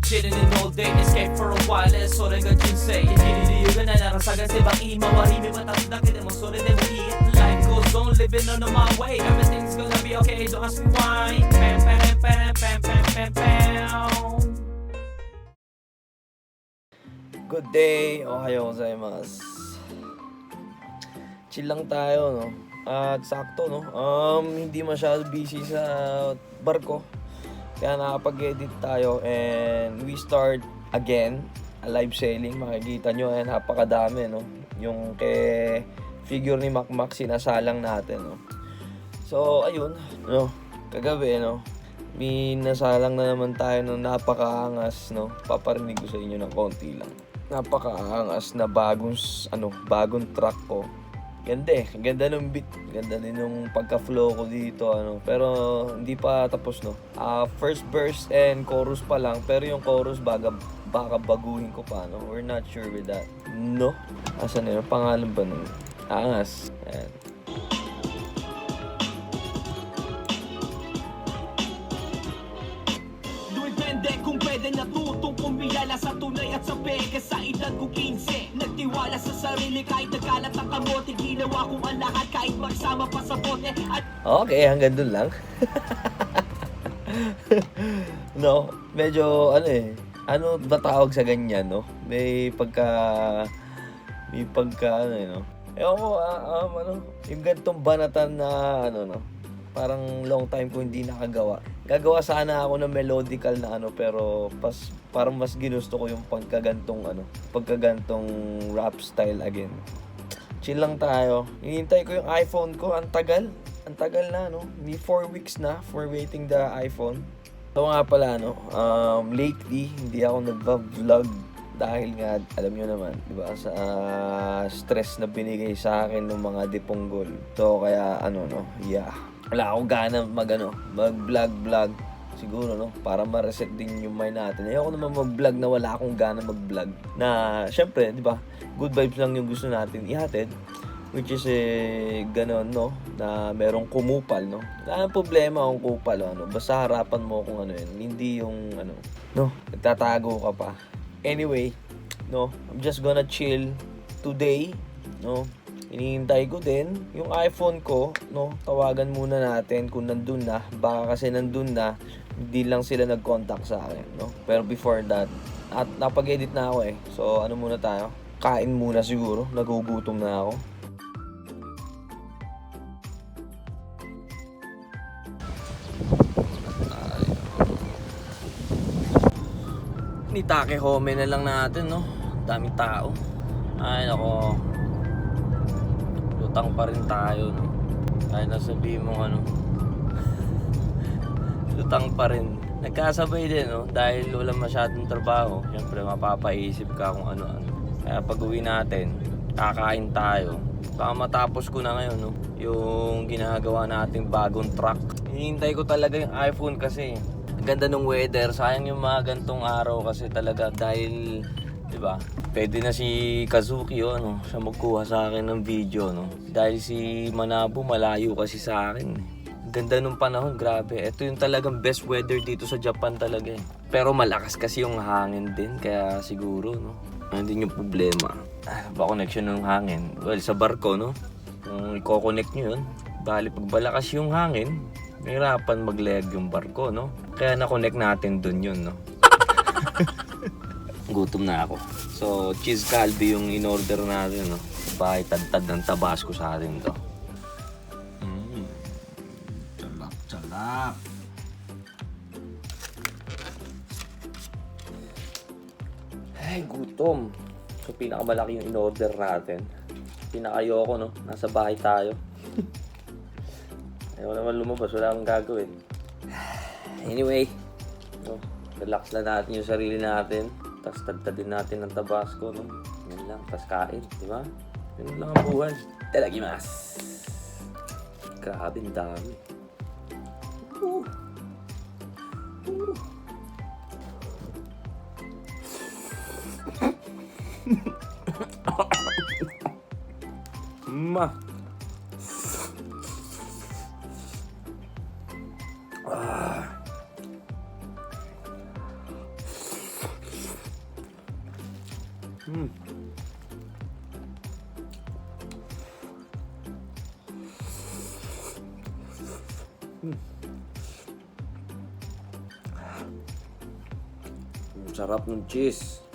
chilling in all day, escape for a while, それが人生。生きる理由がないなら探せばいい。周り見渡すだけでもそれでもいい。Life goes on, living on my way. Everything's gonna be okay, don't ask me why. Pam, pam, pam, pam, pam, pam, pam. Good day, ohayo gozaimasu. Chill lang tayo, no? At sakto, no? Hindi masyado busy sa barko. Kaya nakapag-edit tayo and we start again a live sailing. Makikita nyo, napakadami, no? Yung kay figure ni Makmak sinasalang natin, no? So, ayun, no? Kagabi, no? May nasalang na naman tayo ng napakaangas, no? Paparinig ko sa inyo ng konti lang. Napakaangas na bagong track ko. Ganda ng beat, ganda din yung pagka-flow ko dito, pero hindi pa tapos, no. First verse and chorus pa lang, pero yung chorus baka baguhin ko pa, no. We're not sure with that, no. Asan na yun? Pangalan ba nun? Angas. Ayan. Kung pwede natutong kumilala sa tunay at sa peke sa edad ko 15. Nagtiwala sa sarili kahit nagkalat ang kamote. Ginawa kong ang lahat kahit magsama pa sa bote at... Okay, hanggang dun lang. No, medyo ano ba tawag sa ganyan, no? May pagka no? Ewan ko, yung gantong banatan na no? Parang long time ko hindi nakagawa. Gagawa sana ako ng melodical na pero parang mas ginusto ko yung pagkagantong rap style again. Chill lang tayo. Hinihintay ko yung iPhone ko. Ang tagal na, no? May 4 weeks na for waiting the iPhone. So nga pala, lately hindi ako nagva-vlog dahil nga alam nyo naman, di ba, sa stress na binigay sa akin ng mga diponggol. So kaya wala akong gana mag-vlog siguro, no, para ma-reset din yung mind natin. Ayoko naman mag-vlog na wala akong gana mag-vlog. Na syempre, di ba, good vibes lang yung gusto natin ihatid, which is ganon, no, na merong kumupal, no. Wala nang problema kung kupal, basta harapan mo kung hindi yung nagtatago ka pa. Anyway, no, I'm just gonna chill today, no. Hinihintay ko din yung iPhone ko, no. Tawagan muna natin kung nandun na. Baka kasi nandun na, hindi lang sila nag-contact sa akin, no. Pero before that, at napag-edit na ako So muna tayo? Kain muna siguro, nagugutom na ako. Nitake home na lang natin, no. Daming tao. Ay nako, lutang pa rin tayo, no? Kahit nasabihin mo lutang pa rin. Nagkasabay din, no? Dahil wala masyadong trabaho, syempre mapapaisip ka kung ano-ano. Kaya pag uwi natin, kakain tayo. Baka matapos ko na ngayon, no? Yung ginagawa nating bagong track. Hinihintay ko talaga yung iPhone kasi ganda ng weather. Sayang yung mga gantong araw kasi talaga dahil, di ba, pwede na si Kazuki, siya magkuha sa akin ng video, no? Dahil si Manabu malayo kasi sa akin. Ganda nung panahon, grabe. Ito yung talagang best weather dito sa Japan talaga. Pero malakas kasi yung hangin din, kaya siguro, no? Ano din yung problema? Ba connection ng hangin? Well, sa barko, no? Kung i-connect nyo yun, bali pag malakas yung hangin, mahirapan mag-leg yung barko, no? Kaya na-connect natin dun yun, no? Gutom na ako. So, cheese calbi yung in-order natin, no? Bahay tad-tad ng Tabasco sa atin to. Sarap. Ay, gutom. So, pinakamalaki yung in-order natin. Pinakayoko, no? Nasa bahay tayo. Ayaw naman lumabas, wala akong gagawin. Anyway, no, relax lang natin yung sarili natin. Tapos tagtadin natin ng Tabasco, no? Yan lang, tapos kain, di ba? Yan lang ang buhay. Itadakimasu! Grabe, ang dami. Ma! Sarap ng cheese.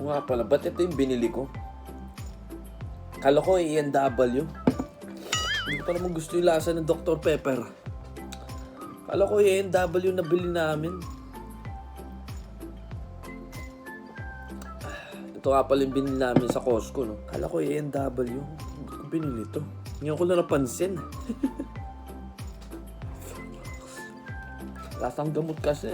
Nga pala, ba't ito yung binili ko? Kala ko A&W. Hindi ko pa naman gusto yung lasa ng Dr. Pepper. Kala ko A&W na bili namin. Ito nga pala yung binili namin sa Costco, no? Kala ko A&W. Ba't ko binili ito? Ngayon ko na napansin. Lasang gamot kasi.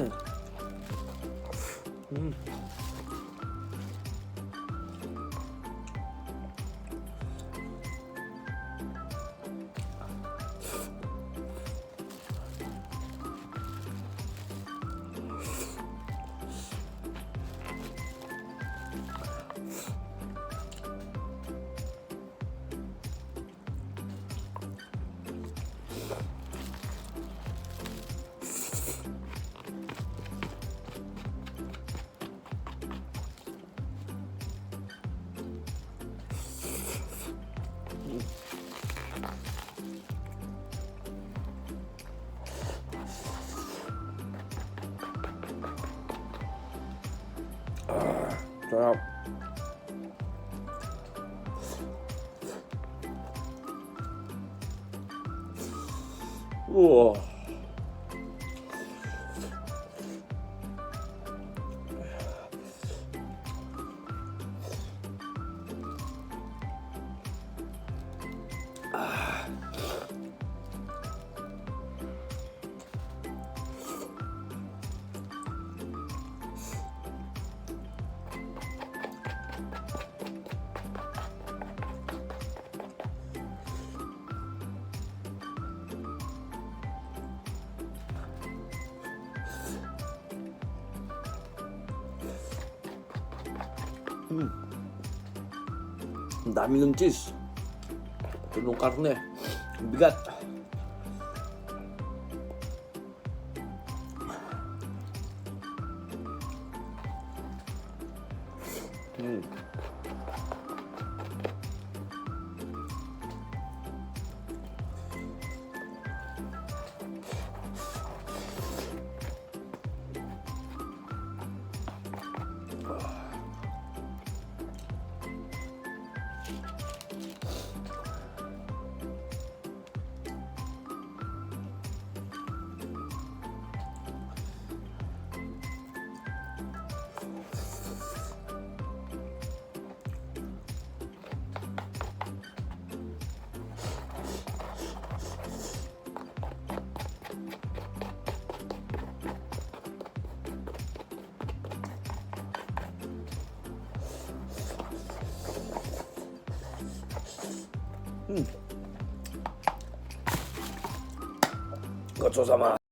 Sarap. Wow. Ang dami ng cheese. Ito nung karne. Ang bigat. ごちそうさま。